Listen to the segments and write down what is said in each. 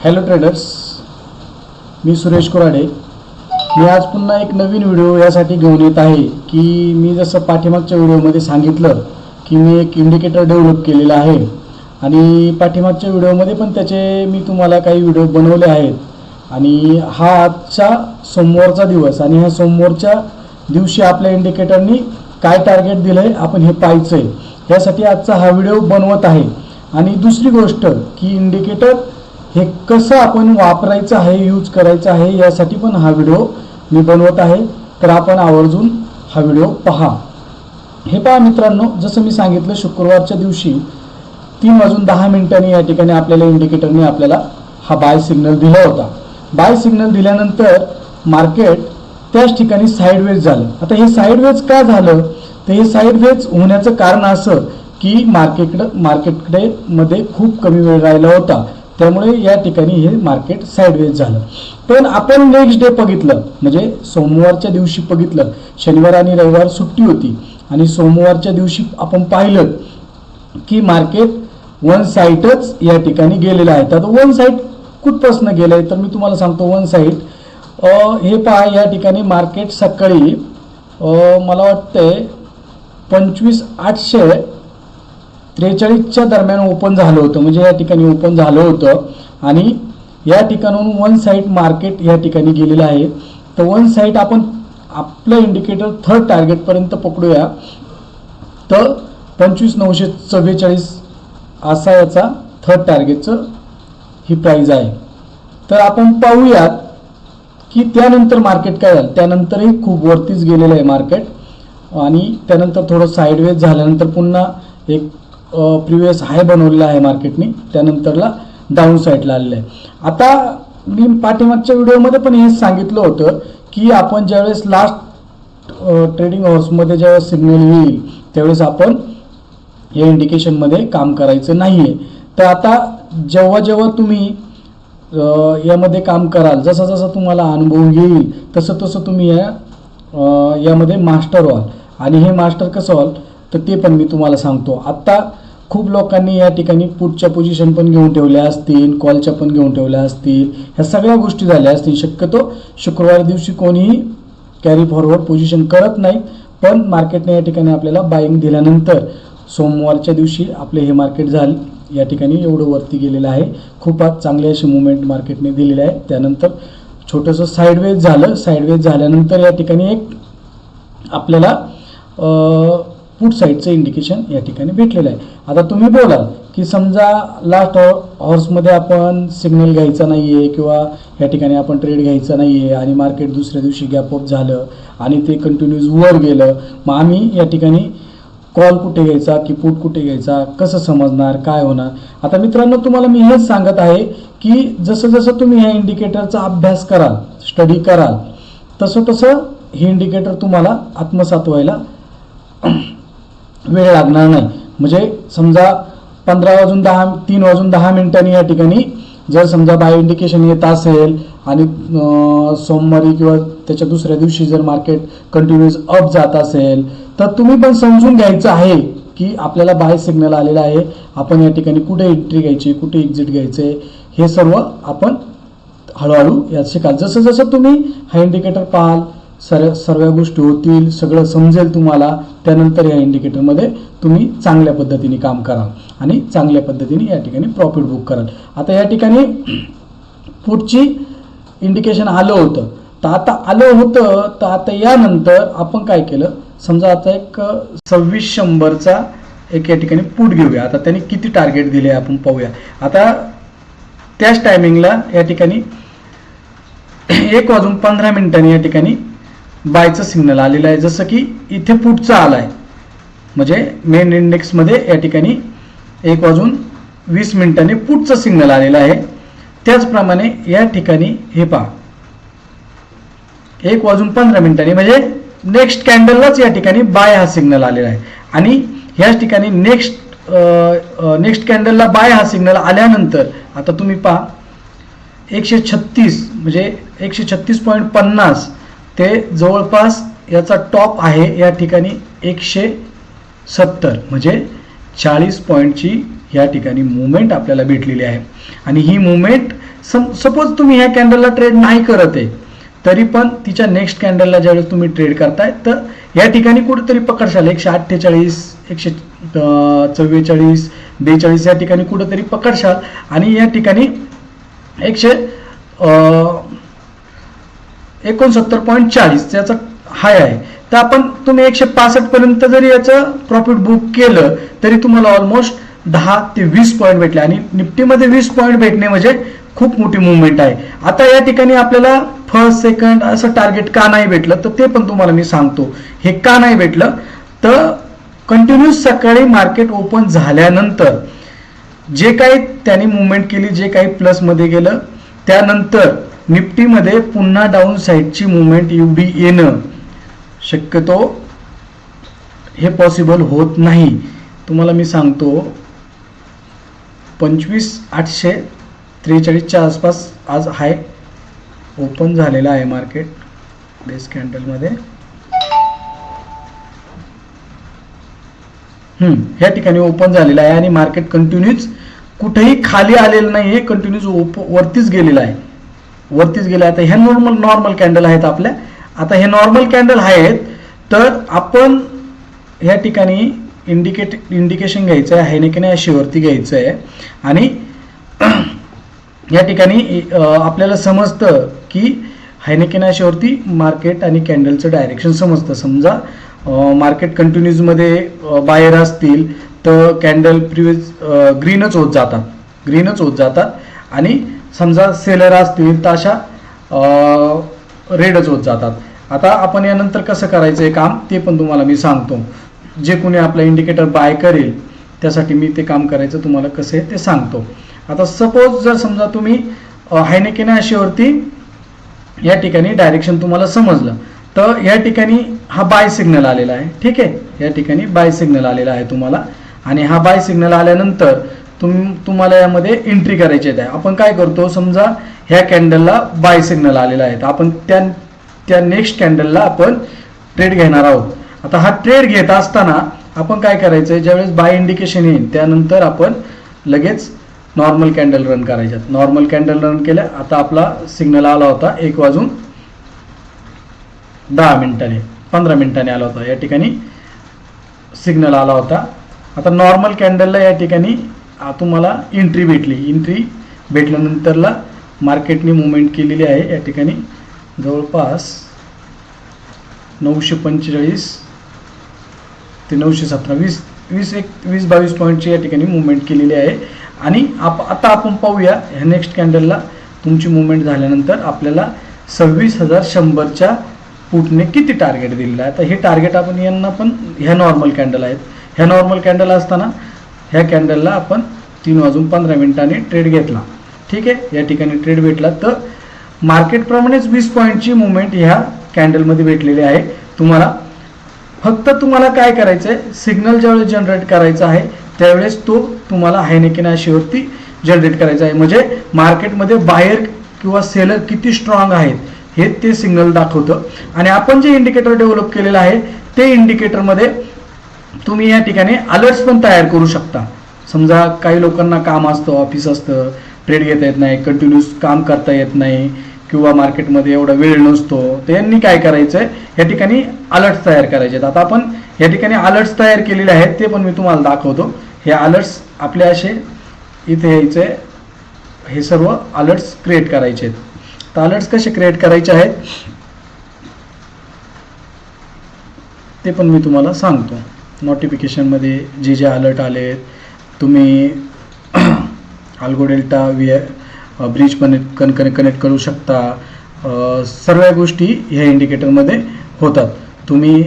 Hello traders, मी सुरेश कुराडे. मी आज पुन्हा एक नवीन व्हिडिओ यासाठी घेऊन येत आहे की मी जसं पाठीमागच्या व्हिडिओमध्ये सांगितलं की मी एक इंडिकेटर डेव्हलप केलेला आहे आणि पाठीमागच्या व्हिडिओमध्ये पण त्याचे मी तुम्हाला काही व्हिडिओ बनवले आहेत. आणि हा आजचा सोमवारचा दिवस आणि ह्या सोमवारच्या दिवशी आपल्या इंडिकेटरनी काय टार्गेट दिलं आहे आपण हे पाहायचं आहे. यासाठी आजचा हा व्हिडिओ बनवत आहे. आणि दुसरी गोष्ट की इंडिकेटर हे कसं आपण वापरायचं आहे, यूज करायचं आहे, यासाठी पण हा व्हिडिओ मी बनवत आहे. तर आपण आवर्जून हा व्हिडिओ पहा. हे पहा मित्रांनो, जसं मी सांगितलं शुक्रवारच्या दिवशी 3:10 या ठिकाणी आपल्याला इंडिकेटरने आपल्याला हा बाय सिग्नल दिला होता. बाय सिग्नल दिल्यानंतर मार्केट त्याच ठिकाणी साईडवेज झालं. आता हे साईडवेज का झालं, तर हे साईडवेज होण्याचं कारण असं की मार्केटकडे मध्ये खूप कमी वेळ राहिला होता, त्यामुळे या ठिकाणी हे मार्केट साईडवेज झालं. पण आपण नेक्स्ट डे बघितलं, म्हणजे सोमवारच्या दिवशी बघितलं. शनिवार आणि रविवार सुट्टी होती आणि सोमवारच्या दिवशी आपण पाहिलं की मार्केट वन साईडच या ठिकाणी गेलेलं आहे. तर वन साईड कुठपासून गेलं आहे तर मी तुम्हाला सांगतो. वन साईड हे पहा, या ठिकाणी मार्केट सकाळी मला वाटतंय 25,843च्या दरम्यान ओपन झालं होतं, म्हणजे या ठिकाणी ओपन झालं होतं आणि या ठिकाणून वन साईड मार्केट या ठिकाणी गेलेलं आहे. तर वन साईड आपण आपलं इंडिकेटर थर्ड टार्गेटपर्यंत पकडूया. तर 25,944 असा याचा थर्ड टार्गेटचं ही प्राईज आहे. तर आपण पाहूयात की त्यानंतर मार्केट काय झालं. त्यानंतरही खूप वरतीच गेलेलं आहे मार्केट आणि त्यानंतर थोडं साईडवेज झाल्यानंतर पुन्हा एक प्रिव्हियस हाय बनवलेला आहे मार्केटने, त्यानंतरला डाऊन साईडला आलेलं आहे. आता मी पाठीमागच्या व्हिडिओमध्ये पण हेच सांगितलं होतं की आपण ज्यावेळेस लास्ट ट्रेडिंग हाऊसमध्ये ज्यावेळेस सिग्नल येईल त्यावेळेस आपण या इंडिकेशनमध्ये काम करायचं नाही आहे. तर आता जेव्हा जेव्हा तुम्ही यामध्ये काम कराल, जसं जसं तुम्हाला अनुभव येईल तसं तसं तुम्ही यामध्ये मास्टर व्हाल. आणि हे मास्टर कसं व्हाल तर ते पण मी तुम्हाला सांगतो. आत्ता खूप लोकांनी या ठिकाणी पुटच्या पोझिशन पण घेऊन ठेवल्या असतील, कॉलच्या पण घेऊन ठेवल्या असतील, ह्या सगळ्या गोष्टी झाल्या असतील. शक्यतो शुक्रवार दिवशी कोणीही कॅरी फॉरवर्ड पोझिशन करत नाही, पण मार्केटने या ठिकाणी आपल्याला बाईंग दिल्यानंतर सोमवारच्या दिवशी आपले हे मार्केट झाले या ठिकाणी एवढं वरती गेलेलं आहे. खूप आज चांगली अशी मुवमेंट मार्केटने दिलेली आहे. त्यानंतर छोटंसं साईडवेज झालं. साईडवेज झाल्यानंतर या ठिकाणी एक आपल्याला पुट साईडचं इंडिकेशन या ठिकाणी भेटलेलं आहे. आता तुम्ही बोलाल की समजा लास्ट हॉर्समध्ये आपण सिग्नल घ्यायचा नाही आहे किंवा या ठिकाणी आपण ट्रेड घ्यायचा नाही आहे आणि मार्केट दुसऱ्या दिवशी गॅपअप झालं आणि ते कंटिन्यूज वर गेलं, मग आम्ही या ठिकाणी कॉल कुठे घ्यायचा की पुट कुठे घ्यायचा, कसं समजणार, काय होणार. आता मित्रांनो, तुम्हाला मी हेच सांगत आहे की जसं जसं तुम्ही ह्या इंडिकेटरचा अभ्यास कराल, स्टडी कराल, तसं तसं हे इंडिकेटर तुम्हाला आत्मसात व्हायला वेळ लागणार नाही. म्हणजे समजा 3:10 या ठिकाणी जर समजा बाय इंडिकेशन येत असेल आणि सोमवारी किंवा त्याच्या दुसऱ्या दिवशी जर मार्केट कंटिन्यूअस अप जात असेल तर तुम्ही पण समजून घ्यायचं आहे की आपल्याला बाय सिग्नल आलेला आहे, आपण या ठिकाणी कुठे एंट्री घ्यायची, कुठे एक्झिट घ्यायचे, हे सर्व आपण हळूहळू यात शिकाल. जसं जसं तुम्ही हा इंडिकेटर पाहाल सर्व गोष्टी होतील, सगळं समजेल तुम्हाला. त्यानंतर या इंडिकेटरमध्ये तुम्ही चांगल्या पद्धतीने काम कराल आणि चांगल्या पद्धतीने या ठिकाणी प्रॉफिट बुक कराल. आता या ठिकाणी पुढची इंडिकेशन आलं होतं, तर आता यानंतर आपण काय केलं, समजा आता एक 2600चा एक या ठिकाणी पुट घेऊया. आता त्यांनी किती टार्गेट दिले आपण पाहूया. आता त्याच टायमिंगला या ठिकाणी 1:15 या ठिकाणी बायचं सिग्नल आलेलं आहे. जसं की इथे पुटचा आला आहे, म्हणजे मेन इंडेक्समध्ये या ठिकाणी 1:20 पुटचं सिग्नल आलेलं आहे. त्याचप्रमाणे या ठिकाणी हे पहा 1:15 म्हणजे नेक्स्ट कॅन्डललाच या ठिकाणी बाय हा सिग्नल आलेला आहे. आणि ह्याच ठिकाणी नेक्स्ट कॅन्डलला बाय हा सिग्नल आल्यानंतर आता तुम्ही पहा 136 म्हणजे 136.50 ते जवळपास याचा टॉप आहे या ठिकाणी 170, म्हणजे 40 पॉईंटची ह्या ठिकाणी मुवमेंट आपल्याला भेटलेली आहे. आणि ही मुवमेंट सपोज तुम्ही ह्या कॅन्डलला ट्रेड नाही करत आहे तरी पण तिच्या नेक्स्ट कॅन्डलला ज्यावेळेस तुम्ही ट्रेड करताय तर या ठिकाणी कुठेतरी पकडशाल 148, 144, 42 या ठिकाणी कुठेतरी पकडशाल आणि या ठिकाणी 169.40 याचा हाय आहे. तर आपण तुम्ही 165 पर्यंत जरी याचं प्रॉफिट बुक केलं तरी तुम्हाला ऑलमोस्ट 10 ते 20 पॉईंट भेटले आणि निफ्टीमध्ये 20 पॉईंट भेटणे म्हणजे खूप मोठी मुवमेंट आहे. आता या ठिकाणी आपल्याला फर्स्ट सेकंड असं टार्गेट का नाही भेटलं तर ते पण तुम्हाला मी सांगतो. हे का नाही भेटलं तर कंटिन्यूस सकाळी मार्केट ओपन झाल्यानंतर जे काही त्यांनी मुवमेंट केली, जे काही प्लसमध्ये गेलं, त्यानंतर निफ्टीमध्ये पुन्हा डाऊन साईडची मुवमेंट एवढी येणं शक्यतो हे पॉसिबल होत नाही. तुम्हाला मी सांगतो 25,843च्या आसपास आज हाय ओपन झालेला आहे मार्केट बेस कॅन्डलमध्ये. ह्या ठिकाणी ओपन झालेला आहे आणि मार्केट कंटिन्यूच कुठेही खाली आलेलं नाही आहे, कंटिन्यूस वरतीच गेलेला आहे, वरतीच गेला. आता ह्या नॉर्मल कॅन्डल आहेत आपल्या. आता हे नॉर्मल कॅन्डल आहेत तर आपण ह्या ठिकाणी इंडिकेशन घ्यायचं आहे, हायनेकेन अशीवरती घ्यायचं आहे आणि या ठिकाणी आपल्याला समजतं की हायनेकेन अशीवरती मार्केट आणि कॅन्डलचं डायरेक्शन समजतं. समजा मार्केट कंटिन्यूजमध्ये बायर असतील तर कॅन्डल ग्रीनच होत जातात आणि समजा सेलर असतील तर अशा रेडच होत जातात. आता आपण यानंतर कसं करायचं आहे काम ते पण तुम्हाला मी सांगतो. जे कोणी आपला इंडिकेटर बाय करेल त्यासाठी मी ते काम करायचं तुम्हाला कसं आहे ते सांगतो. आता सपोज जर समजा तुम्ही हायनेकेन अशीवरती या ठिकाणी डायरेक्शन तुम्हाला समजलं तर या ठिकाणी हा बाय सिग्नल आलेला आहे. ठीक आहे, या ठिकाणी बाय सिग्नल आलेला आहे तुम्हाला आणि हा बाय सिग्नल आल्यानंतर तुम्हाला यामध्ये एंट्री करायची आहे. आपण काय करतो, समजा ह्या कॅन्डलला बाय सिग्नल आलेला आहे तर आपण त्या नेक्स्ट कॅन्डलला आपण ट्रेड घेणार आहोत. आता हा ट्रेड घेत असताना आपण काय करायचं आहे, ज्यावेळेस बाय इंडिकेशन येईल त्यानंतर आपण लगेच नॉर्मल कॅन्डल रन करायच्यात. नॉर्मल कॅन्डल रन केल्या. आता आपला सिग्नल आला होता 1:10 15 मिनिटांनी आला होता. या ठिकाणी सिग्नल आला होता. आता नॉर्मल कॅन्डलला या ठिकाणी तुम्हाला एंट्री भेटली. एंट्री भेटल्यानंतरला मार्केटने मुवमेंट केलेली आहे. या ठिकाणी जवळपास 945 ते 917 20-22 पॉईंटची या ठिकाणी मुवमेंट केलेली आहे. आणि आता आपण पाहूया ह्या नेक्स्ट कॅन्डलला तुमची मुवमेंट झाल्यानंतर आपल्याला 26,100च्या पुटने किती टार्गेट दिलेलं आहे. आता हे टार्गेट आपण यांना पण ह्या नॉर्मल कॅन्डल आहेत. ह्या नॉर्मल कॅन्डल असताना ह्या कॅन्डलला आपण 3:15 ट्रेड घेतला. ठीक आहे, या ठिकाणी ट्रेड भेटला तर मार्केटप्रमाणेच 20 पॉईंटची मुवमेंट ह्या कॅन्डलमध्ये भेटलेली आहे. तुम्हाला काय करायचं आहे, सिग्नल ज्यावेळेस जनरेट करायचा आहे त्यावेळेस तो तुम्हाला हायनेकेन अशीवरती जनरेट करायचा आहे. म्हणजे मार्केटमध्ये बायर किंवा सेलर किती स्ट्रॉंग आहेत हे ते सिग्नल दाखवतं. आणि आपण जे इंडिकेटर डेव्हलप केलेलं आहे ते इंडिकेटरमध्ये तुम्ही या ठिकाणी अलर्ट्स पण तयार करू शकता. समजा काही लोकांना काम असतं, ऑफिस असतं, ट्रेड घेता येत नाही, कंटिन्यूस काम करता येत नाही किंवा मार्केटमध्ये एवढा वेळ नसतो, त्यांनी काय करायचं आहे या ठिकाणी अलर्ट्स तयार करायचे आहेत. आता आपण या ठिकाणी अलर्ट्स तयार केलेले आहेत ते पण मी तुम्हाला दाखवतो. हे अलर्ट्स आपले असे इथे यायचे, हे सर्व अलर्ट्स क्रिएट करायचे आहेत. तर अलर्ट्स कसे क्रिएट करायचे आहेत ते पण मी तुम्हाला सांगतो. नोटिफिकेशनमध्ये जे अलर्ट आले तुम्ही अल्गो डेल्टा ब्रिज पण कनेक्ट करू शकता. सर्व गोष्टी ह्या इंडिकेटरमध्ये होतात. तुम्ही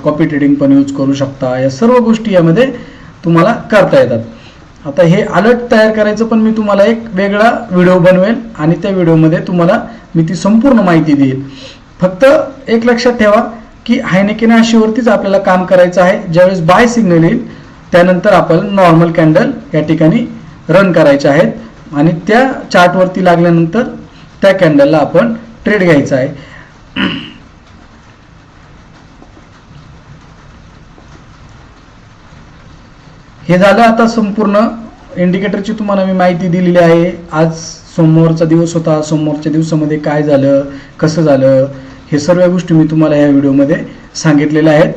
कॉपी ट्रेडिंग पण यूज करू शकता. या सर्व गोष्टी यामध्ये तुम्हाला करता येतात. आता हे अलर्ट तयार करायचं पण मी तुम्हाला एक वेगळा व्हिडिओ बनवेल आणि त्या व्हिडिओमध्ये तुम्हाला मी ती संपूर्ण माहिती देईल. फक्त एक लक्षात ठेवा की हायनेकेन अशीवरतीच आपल्याला काम करायचं आहे. ज्यावेळेस बाय सिग्नल येईल त्यानंतर आपण नॉर्मल कॅन्डल या ठिकाणी रन करायचे आहेत आणि त्या चार्टवरती लागल्यानंतर त्या कॅन्डलला आपण ट्रेड घ्यायचा आहे. हे झालं आता संपूर्ण इंडिकेटरची तुम्हाला मी माहिती दिलेली आहे. आज सोमवारचा दिवस होता, सोमवारच्या दिवसामध्ये काय झालं, कसं झालं, हे सर्व गोष्टी मी तुम्हाला या व्हिडिओमध्ये सांगितलेल्या आहेत.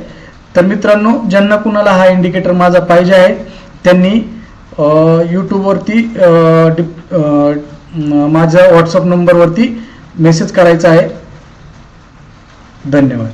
तर मित्रांनो, ज्यांना कुणाला हा इंडिकेटर माझा पाहिजे आहे त्यांनी यूट्यूबवरती माझ्या व्हॉट्सअप नंबरवरती मेसेज करायचा आहे. धन्यवाद.